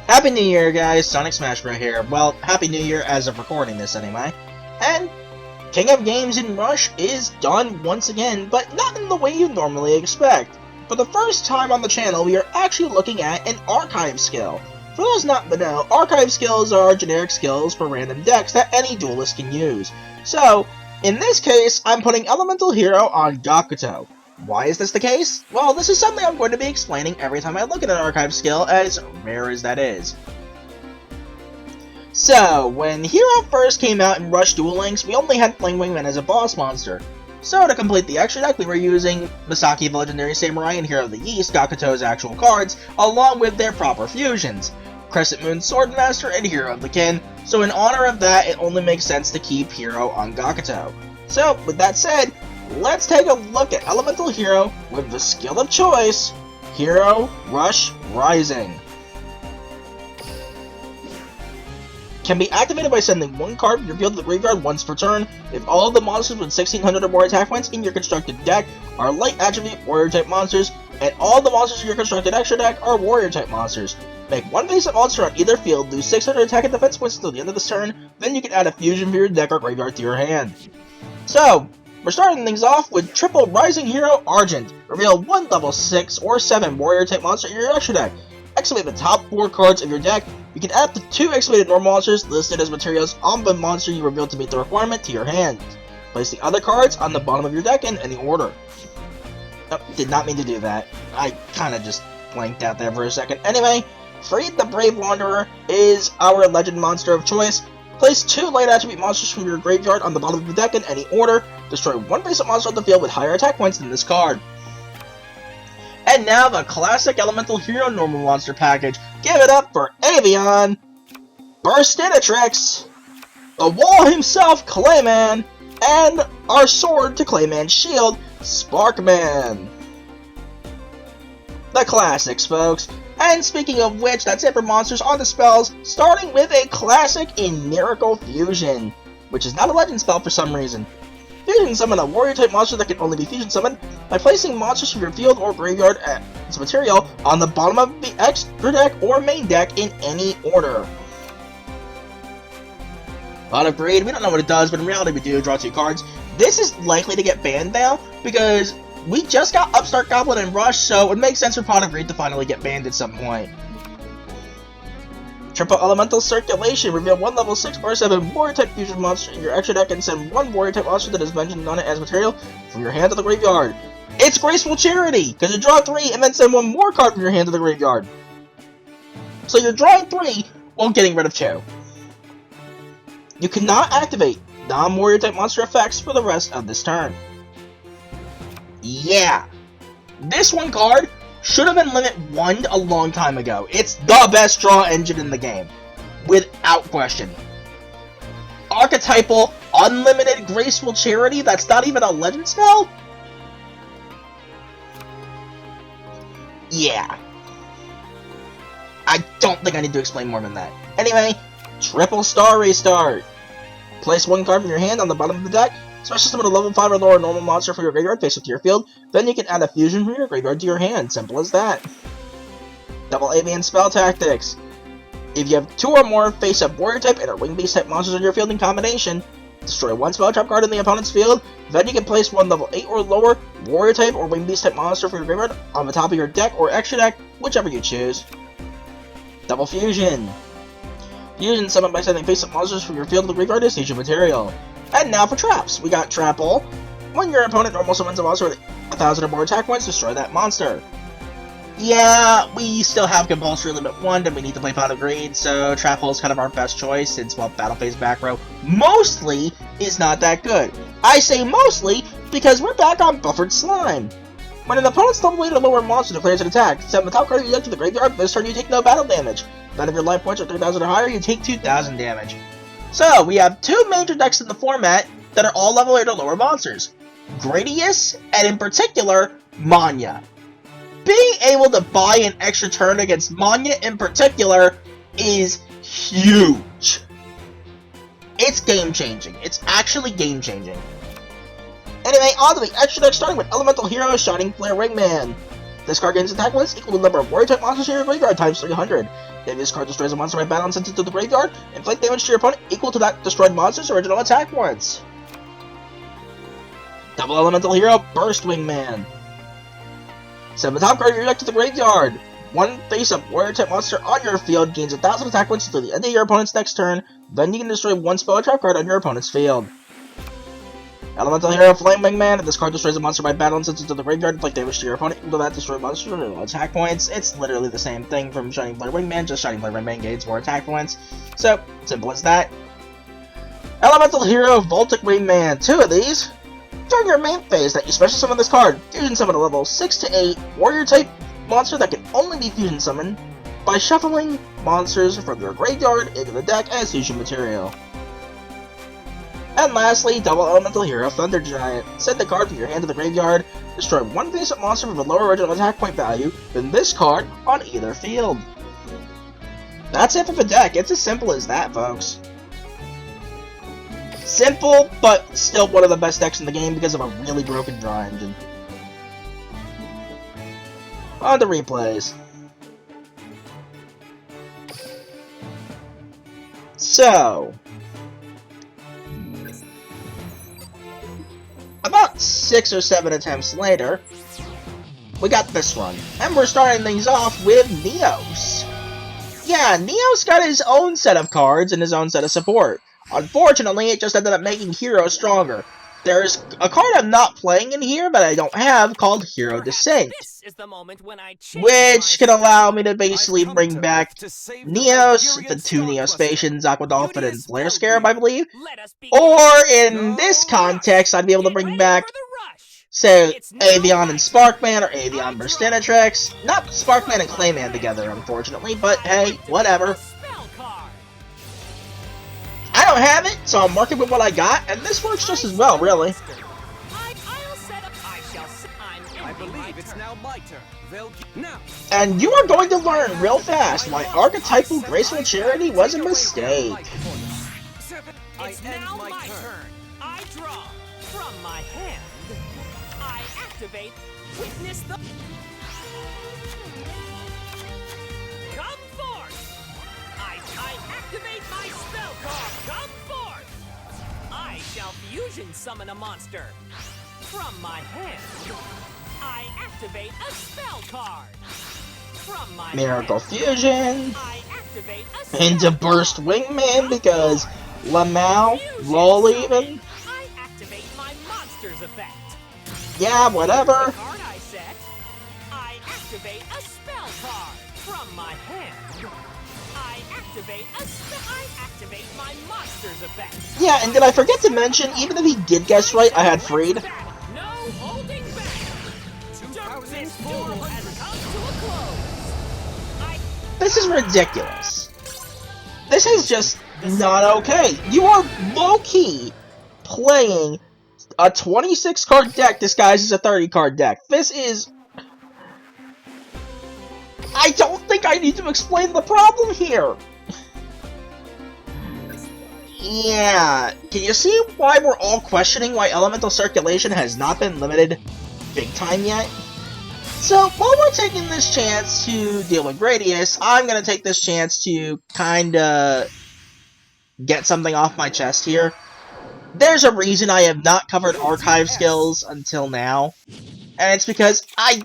Happy New Year, guys! Sonic Smash Bros. Here. Well, Happy New Year as of recording this, anyway. And King of Games in Rush is done once again, but not in the way you normally expect. For the first time on the channel, we are actually looking at an archive skill. For those not to know, archive skills are generic skills for random decks that any duelist can use. So, in this case, I'm putting Elemental Hero on Gakuto. Why is this the case? Well, this is something I'm going to be explaining every time I look at an archive skill, as rare as that is. So, when Hero first came out in Rush Duel Links, we only had Flame Wingman as a boss monster. So, to complete the extra deck, we were using Misaki the Legendary Samurai and Hero of the East, Gakuto's actual cards, along with their proper fusions, Crescent Moon Swordmaster and Hero of the Kin, so in honor of that, it only makes sense to keep Hero on Gakuto. So, with that said, let's take a look at Elemental Hero with the skill of choice, Hero Rush Rising. Can be activated by sending one card from your field to the graveyard once per turn. If all of the monsters with 1600 or more attack points in your constructed deck are light attribute warrior type monsters, and all the monsters in your constructed extra deck are warrior type monsters. Make one basic monster on either field, lose 600 attack and defense points until the end of this turn, then you can add a fusion for your deck or graveyard to your hand. So, we're starting things off with Triple Rising Hero Argent. Reveal one level 6 or 7 warrior type monster in your extra deck. Excavate the top 4 cards of your deck. You can add the 2 excavated normal monsters listed as materials on the monster you revealed to meet the requirement to your hand. Place the other cards on the bottom of your deck in any order. Oh, did not mean to do that. I kinda just blanked out there for a second. Anyway, Freed the Brave Wanderer is our legend monster of choice. Place 2 light attribute monsters from your graveyard on the bottom of your deck in any order. Destroy one basic monster on the field with higher attack points than this card. And now the classic Elemental Hero normal monster package. Give it up for Avion, Burstinatrix, the Wall himself, Clayman, and our sword to Clayman's shield, Sparkman. The classics, folks. And speaking of which, that's it for monsters on the spells, starting with a classic in Miracle Fusion, which is not a legend spell for some reason. Fusion summon a warrior type monster that can only be fusion summoned by placing monsters from your field or graveyard as material on the bottom of the extra deck or main deck in any order. Pot of Greed, we don't know what it does, but in reality we do draw 2 cards. This is likely to get banned now, because we just got Upstart Goblin and Rush, so it would make sense for Pot of Greed to finally get banned at some point. Triple Elemental Circulation. Reveal one level 6 or 7 warrior type fusion monster in your extra deck and send one warrior type monster that is mentioned on it as material from your hand to the graveyard. It's Graceful Charity, because you draw 3 and then send one more card from your hand to the graveyard. So you're drawing 3 while getting rid of 2. You cannot activate non-warrior type monster effects for the rest of this turn. Yeah, this one card should have been limit 1 a long time ago. It's the best draw engine in the game, without question. Archetypal, unlimited Graceful Charity, that's not even a legend spell? Yeah. I don't think I need to explain more than that. Anyway, Triple Star Restart. Place 1 card from your hand on the bottom of the deck. Special summon a level 5 or lower normal monster from your graveyard face up to your field. Then you can add a fusion from your graveyard to your hand. Simple as that. Double Avian Spell Tactics. If you have 2 or more face-up warrior type and or wing beast type monsters on your field in combination, destroy 1 spell trap card in the opponent's field. Then you can place 1 level 8 or lower warrior type or wing beast type monster from your graveyard on the top of your deck or extra deck, whichever you choose. Double Fusion. Fusion summoned by sending face-up monsters from your field to the graveyard is fusion material. And now for traps. We got Trapple. When your opponent normal summons a monster with 1000 or more attack points, destroy that monster. Yeah, we still have Compulsory Limit 1 and we need to play Pot of Greed, so Trapple is kind of our best choice since, well, Battle Phase back row mostly is not that good. I say mostly because we're back on Buffered Slime. When an opponent's level 8 or lower monster declares an attack, send the top card of your deck to the graveyard. This turn you take no battle damage. Then if your life points are 3000 or higher, you take 2000 damage. So, we have 2 major decks in the format that are all level 8 or lower monsters. Gradius, and in particular, Manya. Being able to buy an extra turn against Manya in particular is huge. It's game-changing. It's actually game-changing. Anyway, on to the extra deck starting with Elemental Hero Shining Flare Ringman. This card gains attack points equal to the number of warrior type monsters in your graveyard times 300. If this card destroys a monster by battle and sends it to the graveyard, inflict damage to your opponent equal to that destroyed monster's original attack points. Double Elemental Hero, Burst Wingman. Send the top card of your deck to the graveyard. One face-up warrior type monster on your field gains 1,000 attack points until the end of your opponent's next turn. Then you can destroy one spell or trap card on your opponent's field. Elemental Hero, Flame Wingman. If this card destroys a monster by battle and sends it to the graveyard, inflict damage to your opponent equal to that destroyed monster's original attack points. It's literally the same thing from Shining Blade Wingman, just Shining Blade Wingman gains more attack points. So, simple as that. Elemental Hero, Voltic Wingman. 2 of these. During your main phase that you special summon this card, fusion summon a level 6 to 8 warrior type monster that can only be fusion summoned by shuffling monsters from your graveyard into the deck as fusion material. And lastly, Double Elemental Hero, Thunder Giant. Send the card from your hand to the graveyard, destroy one face-up monster with a lower original attack point value than this card on either field. That's it for the deck. It's as simple as that, folks. Simple, but still one of the best decks in the game because of a really broken draw engine. On to replays. So, about 6 or 7 attempts later, we got this one. And we're starting things off with Neos. Yeah, Neos got his own set of cards and his own set of support. Unfortunately, it just ended up making Hero stronger. There's a card I'm not playing in here, but I don't have, called Hero Desync, which can allow me to basically bring back Neos, the 2 Neospatians, Aquadolphin, and Flare Scarab, I believe. Or, in this context, I'd be able to bring back, say, Avian and Sparkman, or Avian Burstinatrix. Not Sparkman and Clayman together, unfortunately, but hey, whatever. I don't have it, so I'm working with what I got, and this works just as well, really. And you are going to learn real fast why Archetypal Graceful Charity was a mistake. It's now my turn. I draw from my hand. I activate. Witness the. Come forth. I activate my spell card. Come forth. I shall fusion summon a monster from my hand. I activate a spell card. From my Miracle hand. Fusion I activate a spell into Burst Wingman because Lamau, lol even. I activate my monster's effect. Yeah, whatever. Card I set. I activate a spell card from my hand. I activate my monster's effect. Yeah, and did I forget to mention, even if he did guess right, I had freed. No holding back. This duel has come to a close. This is ridiculous. This is just not okay. You are low-key playing a 26-card deck disguised as a 30-card deck. This is... I don't think I need to explain the problem here. Yeah, can you see why we're all questioning why elemental circulation has not been limited big time yet? So, while we're taking this chance to deal with Gradius, I'm going to take this chance to kinda get something off my chest here. There's a reason I have not covered archive skills until now, and it's because I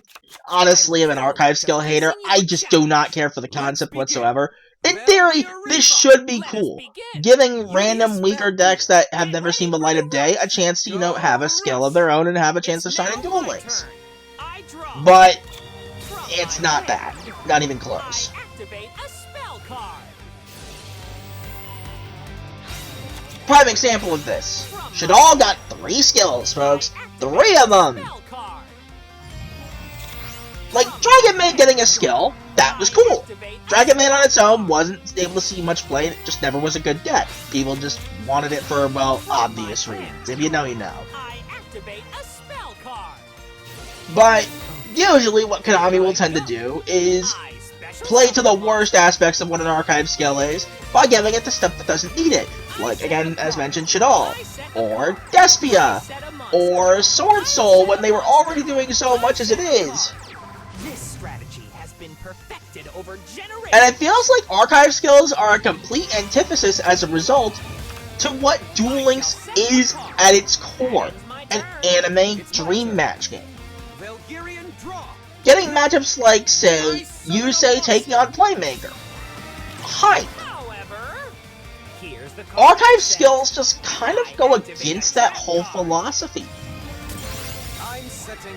honestly am an archive skill hater. I just do not care for the concept whatsoever. In theory, this should be cool, giving random weaker decks that have never seen the light of day a chance to, you know, have a skill of their own and have a chance to shine in Duel Links. But it's not that. Not even close. Prime example of this. Shadal got 3 skills, folks. 3 of them! Like, Dragon Man getting a skill, that was cool. Dragon Man on its own wasn't able to see much play, it just never was a good deck. People just wanted it for, well, obvious reasons. If you know, you know. But usually what Konami will tend to do is play to the worst aspects of what an archive skill is by giving it to stuff that doesn't need it. Like, again, as mentioned, Shadal, or Despia, or Sword Soul when they were already doing so much as it is. perfected over generations. And it feels like archive skills are a complete antithesis as a result to what Duel Links is at its core, an anime dream match game. Valkyrian draw. Getting matchups like, say, Yusei taking on Playmaker. Hype. However, here's the Archive skills just kind of go against that whole philosophy,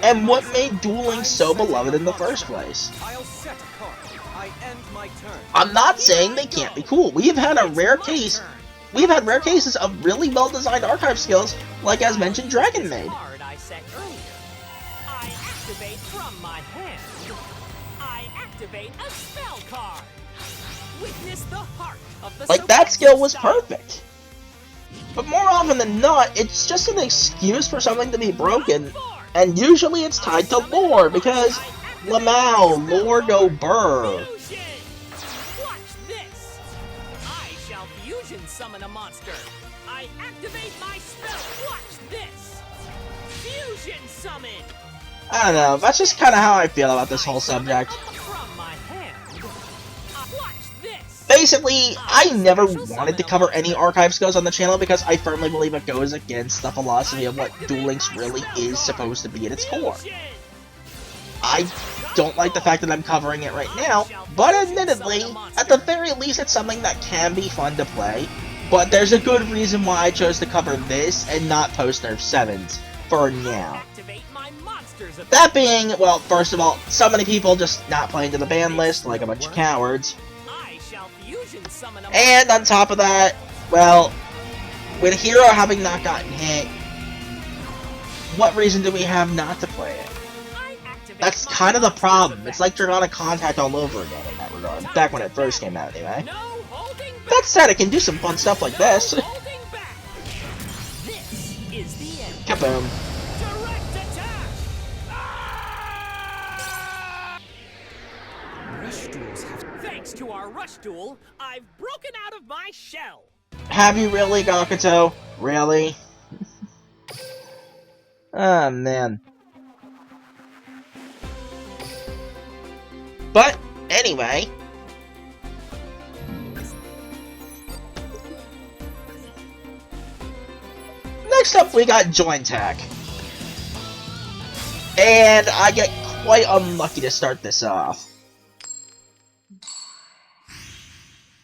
and what made Duel Links so beloved in the first place. I'll set a card. I end my turn. I'm not saying they can't be cool. We've had rare cases of really well-designed archive skills, like as mentioned Dragon Maid. I set earlier. I activate from my hand. I activate a spell card. Witness the heart of the Like, that skill was perfect. But more often than not, it's just an excuse for something to be broken, and usually it's tied to lore, because Lamau, lore go burr. Fusion! Watch this! I shall fusion summon a monster. I activate my spell. Watch this! Fusion summon! I don't know, that's just kind of how I feel about this whole subject. From my hand. Watch this! Basically, I never wanted to cover any archive skills on the channel because I firmly believe it goes against the philosophy of what Duel Links really is supposed to be at its core. I don't like the fact that I'm covering it right now, but admittedly, at the very least it's something that can be fun to play, but there's a good reason why I chose to cover this and not Post Nerf 7s, for now. That being, well, first of all, so many people just not playing to the ban list like a bunch of cowards. And on top of that, well, with Hero having not gotten hit, what reason do we have not to play it? That's kind of the problem. It's like Dragonic Contact all over again in that regard, back when it first came out anyway. That said, it can do some fun stuff like this. Kaboom. Thanks to our Rush Duel, I've broken out of my shell. Have you really, Gakuto? Really? Oh, man. But, anyway. Next up, we got Join Tech. And I get quite unlucky to start this off.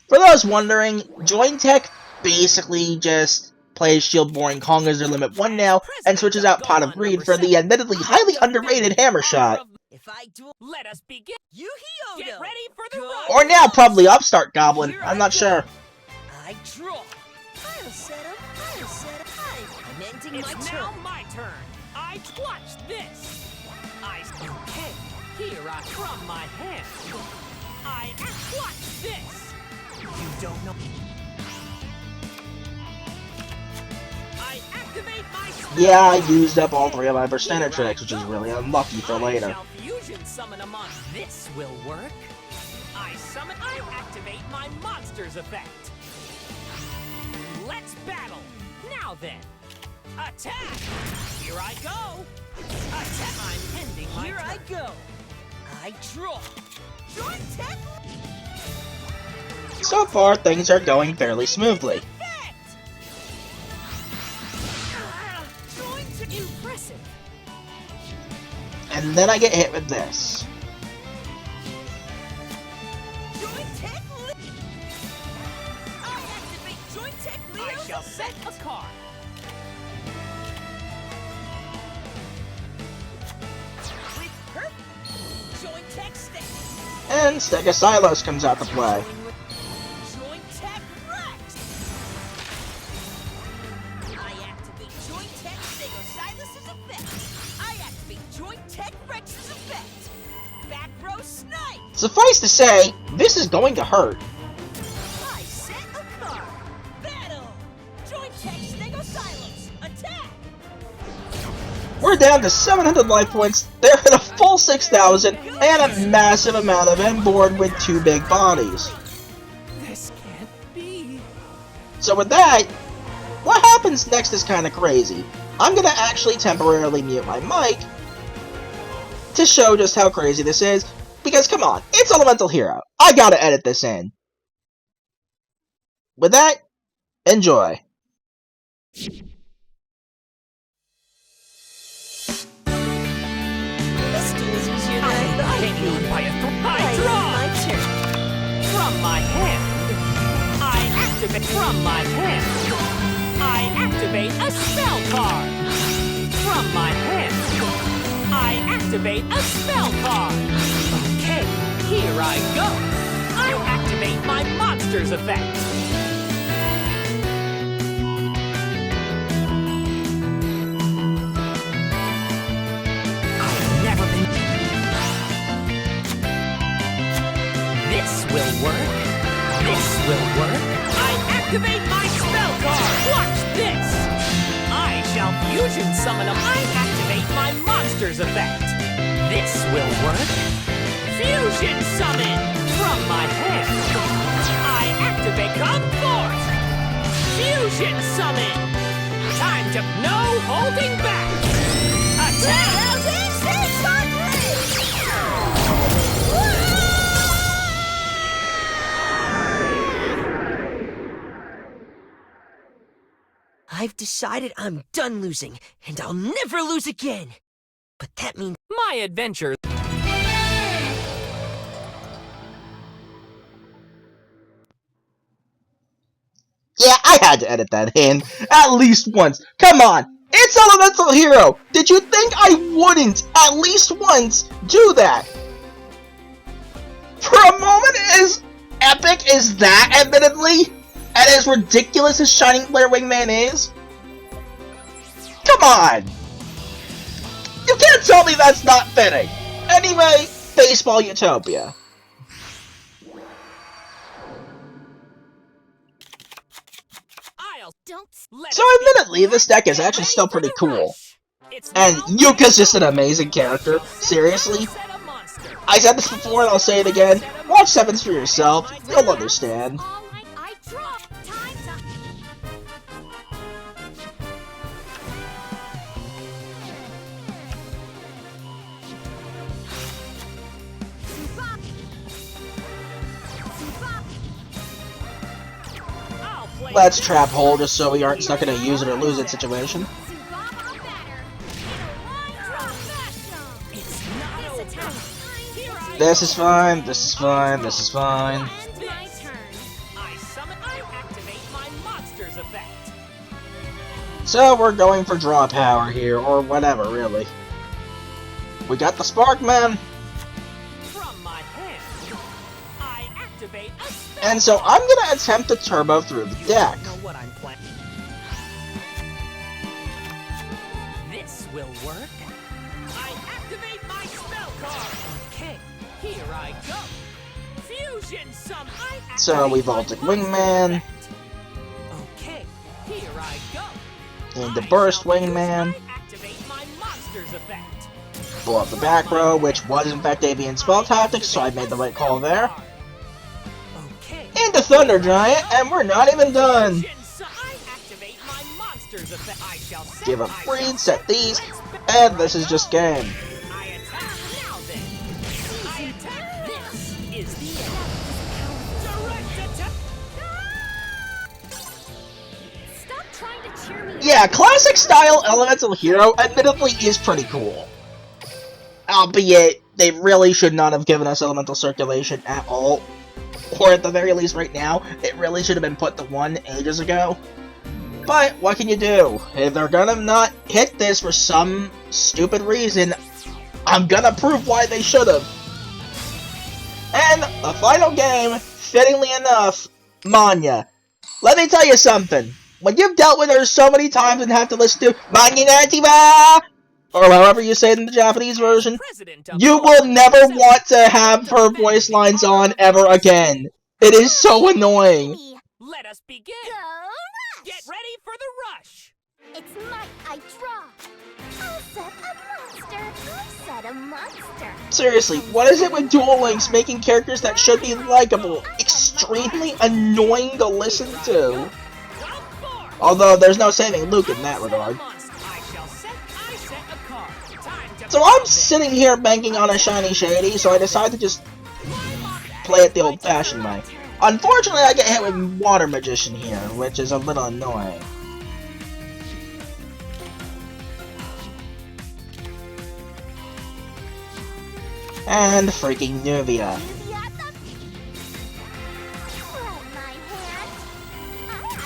For those wondering, Join Tech basically just plays Shield Boring Kong as their limit 1 now, and switches out Pot of Greed for the admittedly highly underrated Hammer Shot. If I do, let us begin. Get ready for the run. Or now probably Upstart Goblin, I'm not sure. I draw. I'll set him. I'm ending It's my now turn. my turn. I watch this. Okay. Here I from my hand. I watch this. You don't know. I activate my spell. Yeah, I used up all 3 of my percentage tricks, which is really unlucky for later. I shall fusion summon a monster. This will work. I activate my monster's effect. Let's battle. Now then. Attack! Here I go. Attack! I'm ending my Here turn. I go. I draw. Join Tech. So far, things are going fairly smoothly. Join to impressive. And then I get hit with this. Join Tech. I activate Join Tech. I shall set a card. With perfect. Join Tech stick. And Stegosylos comes out to play. Join Tech Rex. I activate Join Tech Stegosylos' effect. I activate Join Tech Rex's effect. Back row snipe. Suffice to say, this is going to hurt. I set a card. Battle. Join Tech Stegosylos. Attack. We're down to 700 life points, they're at a full 6,000, and a massive amount of them board with 2 big bodies. This can't be. So with that, what happens next is kinda crazy. I'm gonna actually temporarily mute my mic to show just how crazy this is, Because, come on, it's Elemental Hero. I gotta edit this in. With that, enjoy. Pistols is your I name. continue by a I My draw! turn. From my hand, I activate. From my hand, I activate a spell card. From my hand, I activate a spell card. Okay, here I go. I activate my monster's effect. I've never been. This will work. This will work. I activate my spell card. Watch this. I shall fusion summon a. I activate my monster's effect. This will work. Fusion summon from my hand. I activate. Come forth. Fusion summon. Time to no holding back. Attack. I've decided I'm done losing, and I'll never lose again. But that means My adventure. Yeah, I had to edit that in. At least once. Come on! It's Elemental Hero! Did you think I wouldn't, at least once, do that? For a moment, as epic as that, admittedly, and as ridiculous as Shining Flare Wingman is, come on! You can't tell me that's not fitting! Anyway, Baseball Utopia. So admittedly, this deck is actually still pretty cool. And Yuka's just an amazing character. Seriously. I said this before and I'll say it again. Watch Sevens for yourself. You'll understand. Let's trap hole just so we aren't stuck in a use it or lose it situation. This is fine, this is fine, this is fine. So we're going for draw power here, or whatever, really. We got the spark, man. And so I'm gonna attempt to turbo through the deck. This will work. I activate my spell card. Okay, here I go. Fusion sum. So we Voltic Wingman. Okay, here I go. And the Burst Wingman. Activate my monster's effect. Blow up the back row, which was in fact Avian Spell Tactics, so I made the right call there. Into Thunder Giant, and we're not even done. Give up breed, set these, and this is just game. Yeah, classic style Elemental Hero admittedly is pretty cool. Albeit, they really should not have given us Elemental Circulation at all. Or at the very least right now, it really should have been put to 1 ages ago. But, what can you do? If they're gonna not hit this for some stupid reason, I'm gonna prove why they should have. And, the final game, fittingly enough, Manya. Let me tell you something. When you've dealt with her so many times and have to listen to Manya Nativa, or however you say it in the Japanese version, you will never want to have her voice lines on ever again. It is so annoying. Let us begin. Go Get ready for the rush. It's my I draw. I set a monster. I set a monster. Seriously, what is it with Duel Links making characters that should be likable extremely annoying to listen to? Although there's no saving Luke in that regard. So I'm sitting here banking on a shiny shady, so I decide to just play it the old-fashioned way. Unfortunately, I get hit with Water Magician here, which is a little annoying. And freaking Nuvia.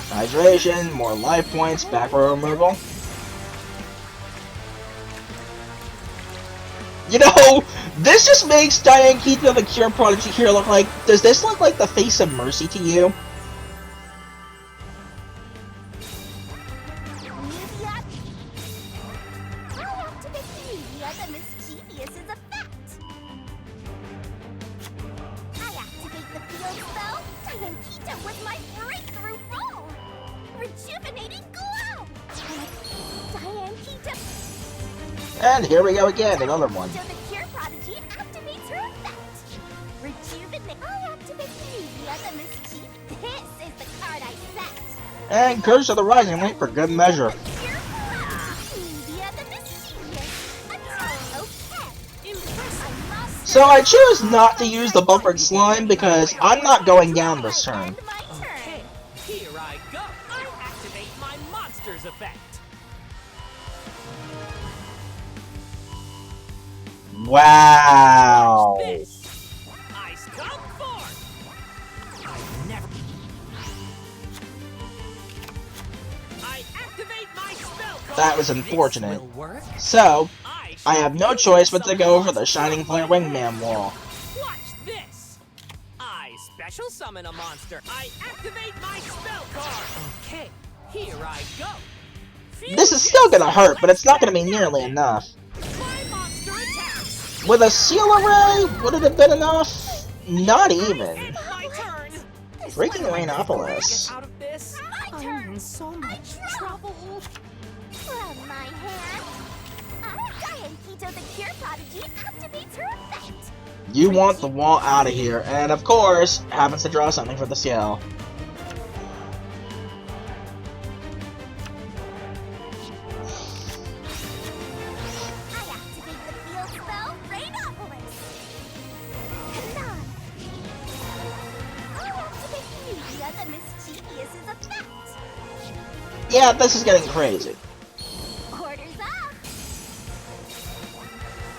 Hydration, more life points, back row removal. You know, this just makes Diane Keaton of the Cure Prodigy here look like... Does this look like the face of Mercy to you? And here we go again, another one. So the Cure Prodigy activates her effect. Rejuvenate. I activate Nuvia the Mischief. This is the card I set. And Curse of the Rising Light for good measure. Nuvia the Mischievous. Okay. Impressive. So I choose not to use the buffered slime because I'm not going down this turn. Okay, here I go. I activate my monster's effect. Wow. This ice come forth. I never. I activate my spell card. That was unfortunate. This will work. So, I have no choice but to go for the Shining Flare Wingman wall. Watch this. I special summon a monster. I activate my spell card. Okay, here I go. This is still gonna hurt, but it's not gonna be nearly enough. My monster attacks. With a Seal Array, would it have been enough? Not even. My turn. Freaking Get Rainopolis. out of this. My I'm turn. in so much trouble. From my hand. Diane Keto the Cure Prodigy activates her effect. You want the wall out of here, and of course, happens to draw something for the Seal. I activate the field spell, Rainopolis. None. I activate Nuvia the Mischievous's effect. Yeah, this is getting crazy. Orders up.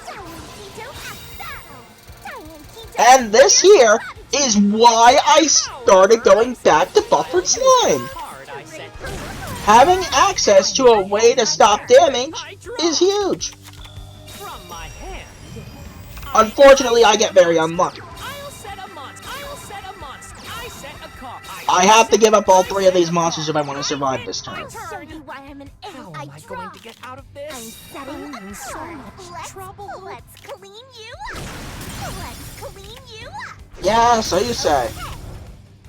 Diane Keto at battle. Diane Keto. And this here is why I started going back to buffered slime. Card I set. Having access to a way to stop damage is huge. From my hand. Unfortunately, I get very unlucky. I'll set a monster. I'll set a monster. I set a card. I have to give up all three of these monsters if I want to survive this turn. I'll show you why I'm an How ill. am I draw. going to get out of this? I'm setting I'm a in so card. much trouble. Let's clean you up. Let's clean you up. Yeah, so you say.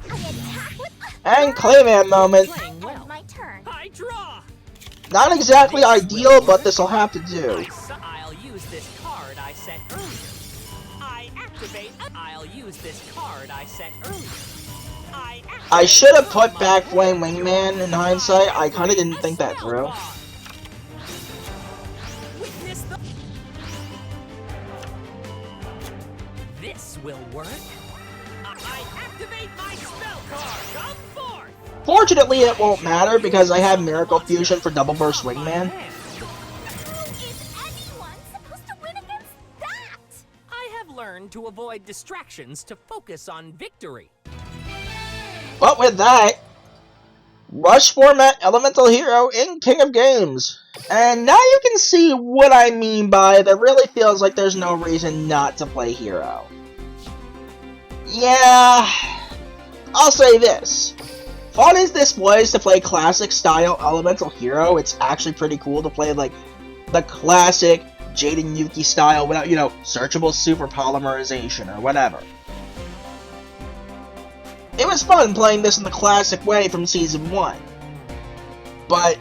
I attack with. And Clayman moment. Playing well. End my turn. I draw. Not exactly ideal, but this'll have to do. I'll use this card I set earlier. I activate. I'll use this card I set earlier. I should have put back Flame Wingman in hindsight. I kinda didn't think that through. Witness the. This will work. I activate my spell card. Come forth. Fortunately, it won't matter because I have Miracle Fusion for Double Burst Wingman. How is anyone supposed to win against that? I have learned to avoid distractions to focus on victory. But with that, Rush format Elemental Hero in King of Games. And now you can see what I mean by there really feels like there's no reason not to play Hero. Yeah, I'll say this. Fun as this was to play classic style Elemental Hero, it's actually pretty cool to play like the classic Jaden Yuki style without, you know, searchable super polymerization or whatever. It was fun playing this in the classic way from Season 1. But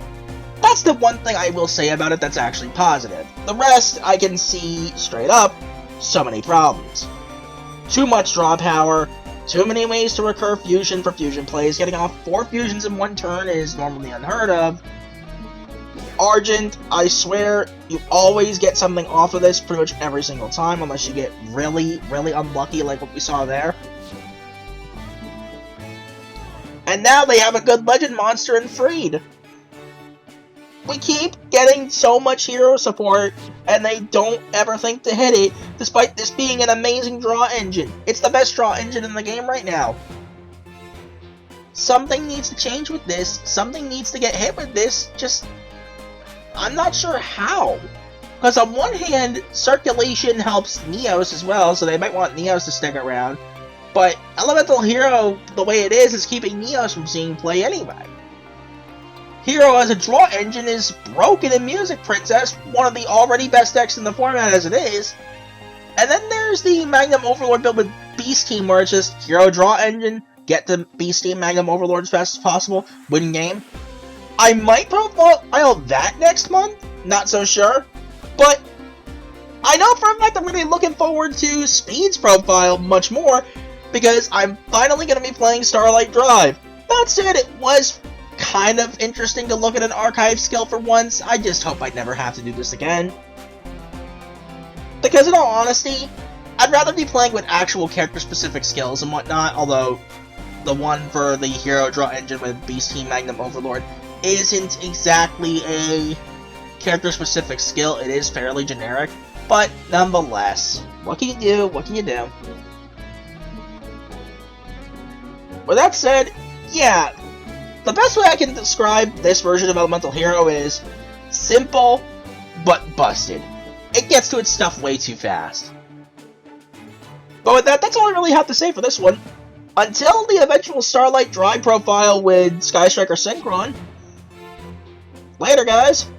that's the one thing I will say about it that's actually positive. The rest, I can see, straight up, so many problems. Too much draw power, too many ways to recur fusion for fusion plays, getting off 4 fusions in one turn is normally unheard of. Argent, I swear, you always get something off of this pretty much every single time, unless you get really, really unlucky like what we saw there. And now they have a good Legend monster in Freed. We keep getting so much hero support, and they don't ever think to hit it, despite this being an amazing draw engine. It's the best draw engine in the game right now. Something needs to change with this, something needs to get hit with this, just... I'm not sure how. Because on one hand, circulation helps Neos as well, so they might want Neos to stick around. But Elemental Hero, the way it is keeping Neos from seeing play anyway. Hero as a draw engine is broken in Music Princess, one of the already best decks in the format as it is. And then there's the Magnum Overlord build with Beast Team, where it's just Hero draw engine, get the Beast Team Magnum Overlord as fast as possible, win game. I might profile that next month, not so sure, but I know for a fact I'm going to be looking forward to Speed's profile much more, because I'm finally going to be playing Starlight Drive. That said, it was kind of interesting to look at an archive skill for once. I just hope I never have to do this again. Because in all honesty, I'd rather be playing with actual character-specific skills and whatnot, although the one for the Hero draw engine with Beast Team Magnum Overlord isn't exactly a character-specific skill. It is fairly generic, but nonetheless, what can you do? What can you do? With that said, yeah, the best way I can describe this version of Elemental Hero is simple, but busted. It gets to its stuff way too fast. But with that, that's all I really have to say for this one. Until the eventual Starlight Drive profile with Sky Striker Synchron. Later, guys!